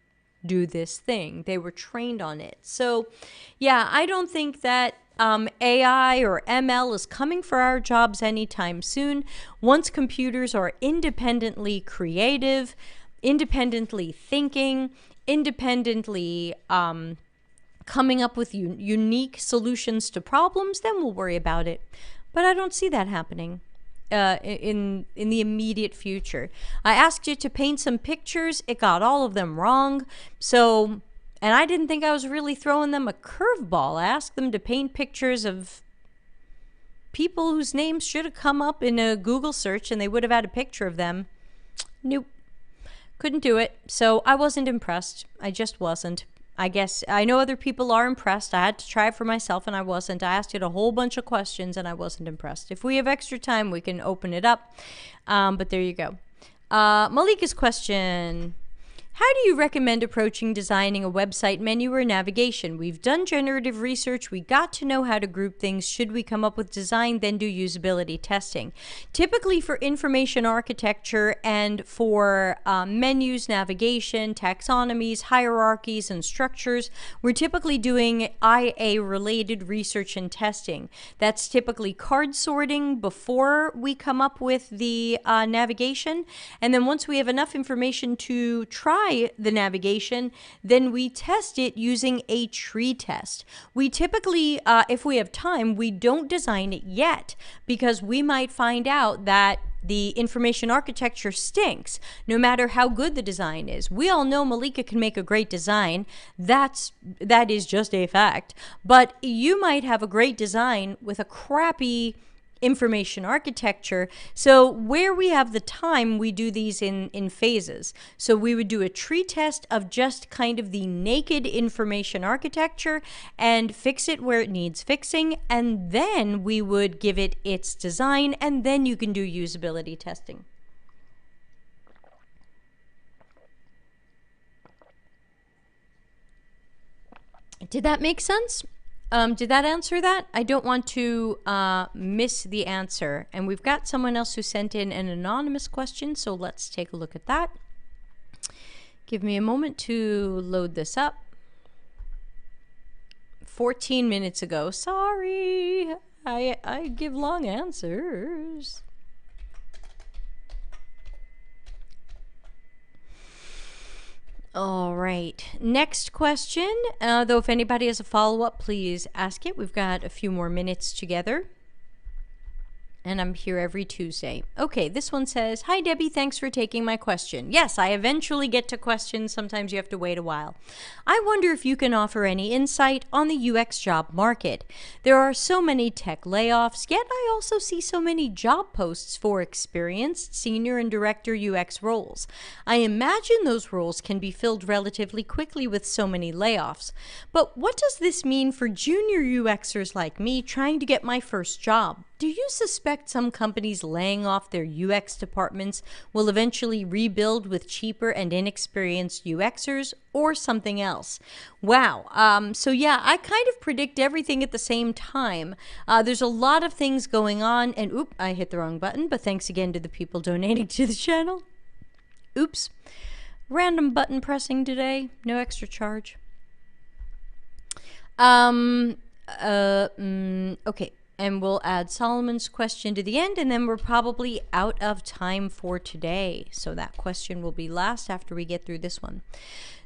do this thing. They were trained on it. So, yeah, I don't think that AI or ML is coming for our jobs anytime soon. Once computers are independently creative, independently thinking, independently coming up with unique solutions to problems, then we'll worry about it. But I don't see that happening in the immediate future. I asked it to paint some pictures. It got all of them wrong. So, and I didn't think I was really throwing them a curveball. I asked them to paint pictures of people whose names should have come up in a Google search and they would have had a picture of them. Nope. Couldn't do it. So I wasn't impressed. I just wasn't. I guess I know other people are impressed. I had to try it for myself and I wasn't. I asked it a whole bunch of questions and I wasn't impressed. If we have extra time, we can open it up. But there you go. Malika's question. How do you recommend approaching designing a website menu or navigation? We've done generative research. We got to know how to group things. Should we come up with design, then do usability testing? Typically for information architecture and for menus, navigation, taxonomies, hierarchies, and structures, we're typically doing IA-related research and testing. That's typically card sorting before we come up with the navigation. And then once we have enough information to try the navigation, then we test it using a tree test. We typically, if we have time, we don't design it yet because we might find out that the information architecture stinks, no matter how good the design is. We all know Malika can make a great design. That is just a fact. But you might have a great design with a crappy information architecture. So where we have the time, we do these in phases. So we would do a tree test of just kind of the naked information architecture and fix it where it needs fixing, and then we would give it its design, and then you can do usability testing. Did that make sense? Did that answer that? I don't want to miss the answer. And we've got someone else who sent in an anonymous question, so let's take a look at that. Give me a moment to load this up. 14 minutes ago. Sorry, I give long answers. All right, next question. Though if anybody has a follow-up, please ask it. We've got a few more minutes together. And I'm here every Tuesday. Okay, this one says, "Hi Debbie, thanks for taking my question." Yes, I eventually get to questions. Sometimes you have to wait a while. "I wonder if you can offer any insight on the UX job market. There are so many tech layoffs, yet I also see so many job posts for experienced senior and director UX roles. I imagine those roles can be filled relatively quickly with so many layoffs. But what does this mean for junior UXers like me trying to get my first job? Do you suspect some companies laying off their UX departments will eventually rebuild with cheaper and inexperienced UXers or something else?" Wow. So yeah, I kind of predict everything at the same time. There's a lot of things going on, and oop, I hit the wrong button, but thanks again to the people donating to the channel. Oops. Random button pressing today. No extra charge. Okay. And we'll add Solomon's question to the end, and then we're probably out of time for today. So that question will be last after we get through this one.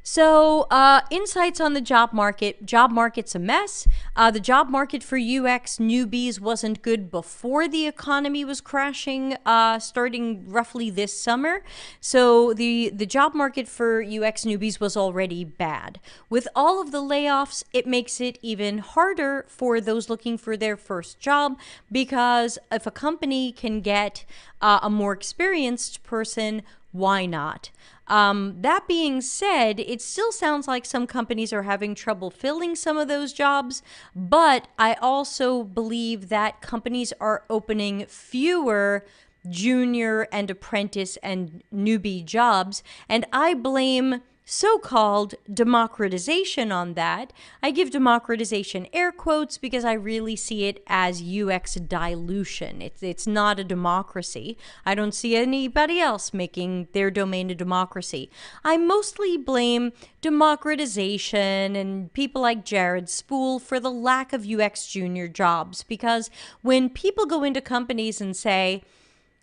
So insights on the job market. Job market's a mess. The job market for UX newbies wasn't good before the economy was crashing, starting roughly this summer. So the job market for UX newbies was already bad. With all of the layoffs, it makes it even harder for those looking for their first job, because if a company can get a more experienced person, why not? That being said, it still sounds like some companies are having trouble filling some of those jobs, but I also believe that companies are opening fewer junior and apprentice and newbie jobs, and I blame so-called democratization on that. I give democratization air quotes because I really see it as UX dilution. It's not a democracy. I don't see anybody else making their domain a democracy. I mostly blame democratization and people like Jared Spool for the lack of UX junior jobs, because when people go into companies and say,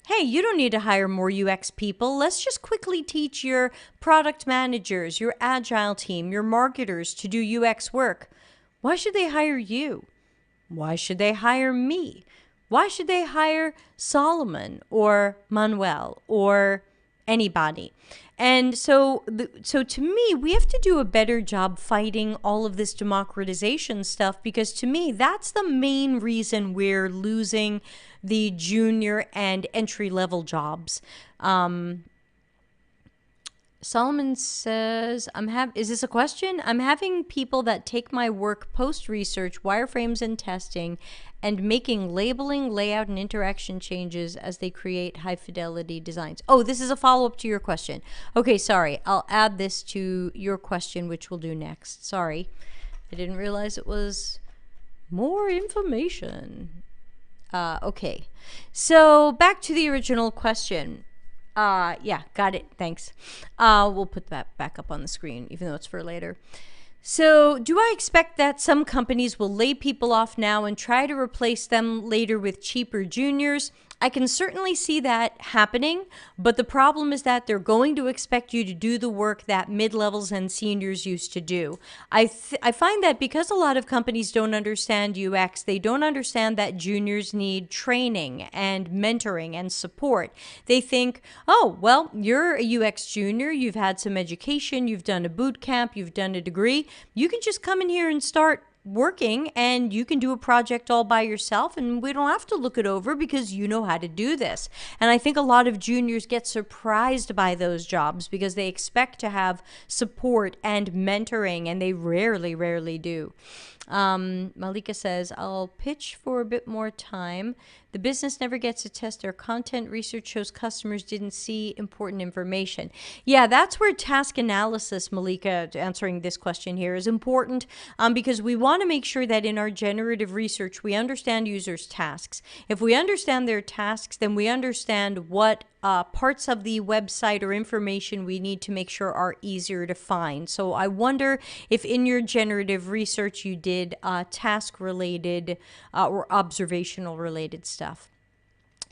"Hey, you don't need to hire more UX people. Let's just quickly teach your product managers, your agile team, your marketers to do UX work," why should they hire you? Why should they hire me? Why should they hire Solomon or Manuel or anybody? And so to me, we have to do a better job fighting all of this democratization stuff, because to me, that's the main reason we're losing the junior and entry-level jobs. Solomon says, is this a question? I'm having people that take my work post-research, wireframes and testing, and making labeling, layout, and interaction changes as they create high-fidelity designs. Oh, this is a follow-up to your question. Okay, sorry. I'll add this to your question, which we'll do next. Sorry. I didn't realize it was more information. Okay. So back to the original question. Yeah, got it. Thanks. We'll put that back up on the screen, even though it's for later. So, do I expect that some companies will lay people off now and try to replace them later with cheaper juniors? I can certainly see that happening, but the problem is that they're going to expect you to do the work that mid-levels and seniors used to do. I find that because a lot of companies don't understand UX, they don't understand that juniors need training and mentoring and support. They think, oh, well, you're a UX junior, you've had some education, you've done a boot camp, you've done a degree, you can just come in here and start working and you can do a project all by yourself and we don't have to look it over because you know how to do this. And I think a lot of juniors get surprised by those jobs because they expect to have support and mentoring and they rarely do. Malika says, I'll pitch for a bit more time. The business never gets to test their content. Research shows customers didn't see important information. Yeah, that's where task analysis, Malika, answering this question here, is important because we want to make sure that in our generative research, we understand users' tasks. If we understand their tasks, then we understand what parts of the website or information we need to make sure are easier to find. So I wonder if in your generative research you did task-related or observational-related stuff.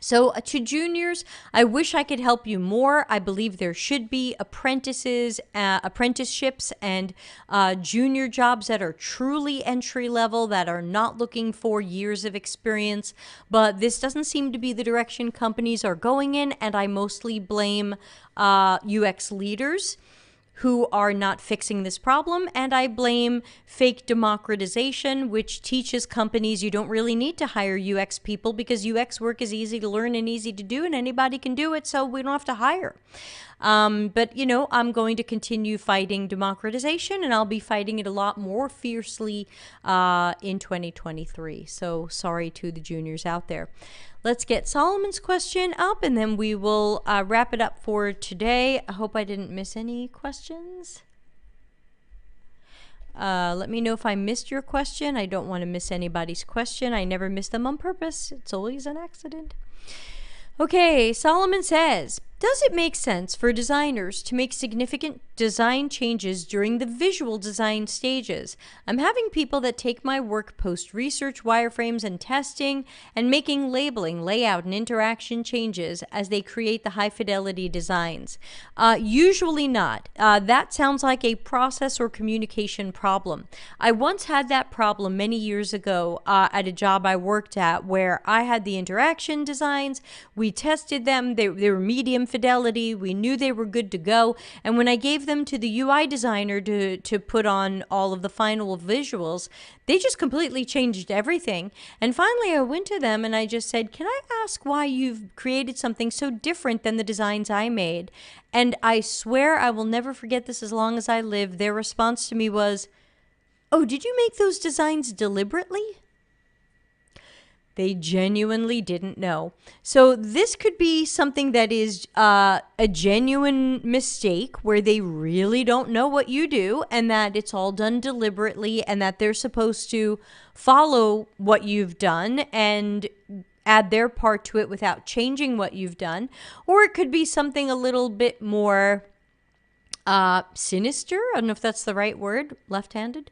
So to juniors, I wish I could help you more. I believe there should be apprenticeships and junior jobs that are truly entry level, that are not looking for years of experience. But this doesn't seem to be the direction companies are going in, and I mostly blame UX leaders who are not fixing this problem, and I blame fake democratization, which teaches companies you don't really need to hire UX people because UX work is easy to learn and easy to do, and anybody can do it, so we don't have to hire. But, you know, I'm going to continue fighting democratization, and I'll be fighting it a lot more fiercely in 2023. So sorry to the juniors out there. Let's get Solomon's question up, and then we will wrap it up for today. I hope I didn't miss any questions. Let me know if I missed your question. I don't want to miss anybody's question. I never miss them on purpose. It's always an accident. Okay, Solomon says, does it make sense for designers to make significant design changes during the visual design stages? I'm having people that take my work post-research, wireframes, and testing, and making labeling, layout, and interaction changes as they create the high-fidelity designs. Usually not. That sounds like a process or communication problem. I once had that problem many years ago at a job I worked at where I had the interaction designs, we tested them, they were medium fidelity, we knew they were good to go, and when I gave them to the UI designer to put on all of the final visuals, they just completely changed everything. And finally I went to them and I just said, can I ask why you've created something so different than the designs I made? And I swear I will never forget this as long as I live. Their response to me was, oh, did you make those designs deliberately? They genuinely didn't know. So this could be something that is a genuine mistake where they really don't know what you do and that it's all done deliberately and that they're supposed to follow what you've done and add their part to it without changing what you've done. Or it could be something a little bit more sinister. I don't know if that's the right word, left-handed.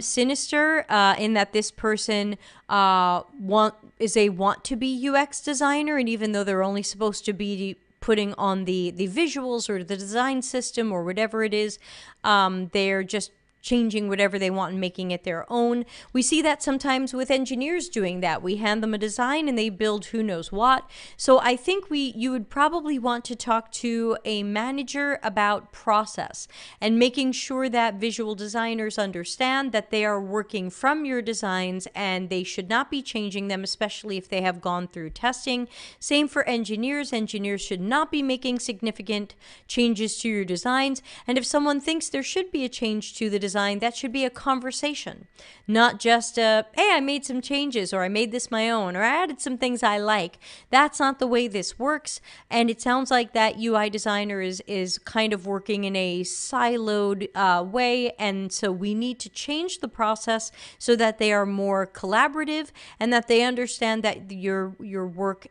Sinister in that this person is a want-to-be UX designer, and even though they're only supposed to be putting on the visuals or the design system or whatever it is, they're just changing whatever they want and making it their own. We see that sometimes with engineers doing that. We hand them a design and they build who knows what. So I think you would probably want to talk to a manager about process and making sure that visual designers understand that they are working from your designs and they should not be changing them, especially if they have gone through testing. Same for engineers. Engineers should not be making significant changes to your designs. And if someone thinks there should be a change to the design, that should be a conversation, not just hey, I made some changes, or I made this my own, or I added some things I like. That's not the way this works. And it sounds like that UI designer is kind of working in a siloed way. And so we need to change the process so that they are more collaborative and that they understand that your work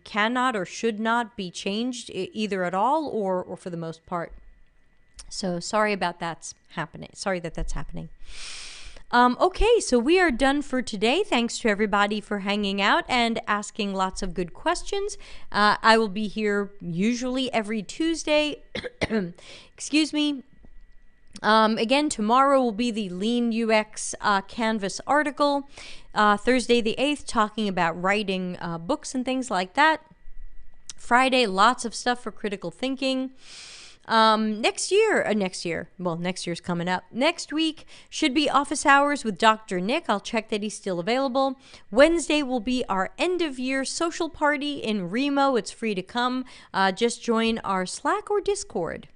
cannot or should not be changed either at all or for the most part. So sorry about that's happening. Sorry that that's happening. Okay, so we are done for today. Thanks to everybody for hanging out and asking lots of good questions. I will be here usually every Tuesday. Excuse me. Again, tomorrow will be the Lean UX Canvas article. Thursday the 8th, talking about writing books and things like that. Friday, lots of stuff for critical thinking. Next year's coming up. Next week should be office hours with Dr. Nick. I'll check that he's still available. Wednesday will be our end of year social party in Remo. It's free to come. Just join our Slack or Discord,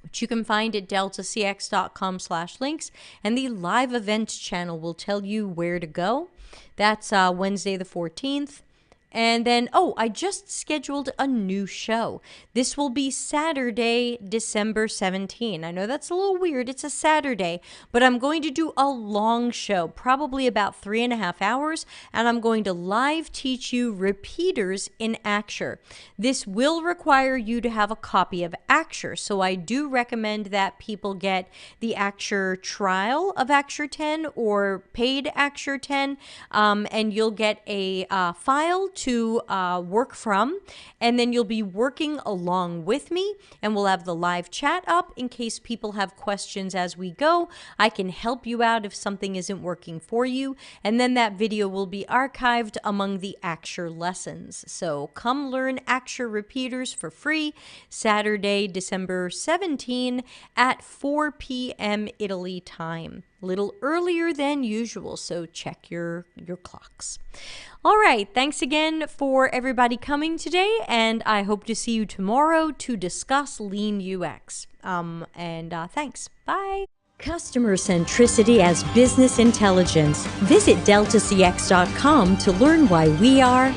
which you can find at deltacx.com/links, and the live events channel will tell you where to go. That's Wednesday the 14th. And then, I just scheduled a new show. This will be Saturday, December 17. I know that's a little weird. It's a Saturday, but I'm going to do a long show, probably about 3.5 hours, and I'm going to live teach you repeaters in Axure. This will require you to have a copy of Axure, so I do recommend that people get the Axure trial of Axure 10 or paid Axure 10, and you'll get a file to work from, and then you'll be working along with me, and we'll have the live chat up in case people have questions as we go. I can help you out if something isn't working for you, and then that video will be archived among the Axure lessons. So come learn Axure repeaters for free Saturday, December 17 at 4 p.m. Italy time. A little earlier than usual, so check your clocks. All right, thanks again for everybody coming today, and I hope to see you tomorrow to discuss Lean UX. Thanks. Bye. Customer centricity as business intelligence. Visit deltacx.com to learn why we are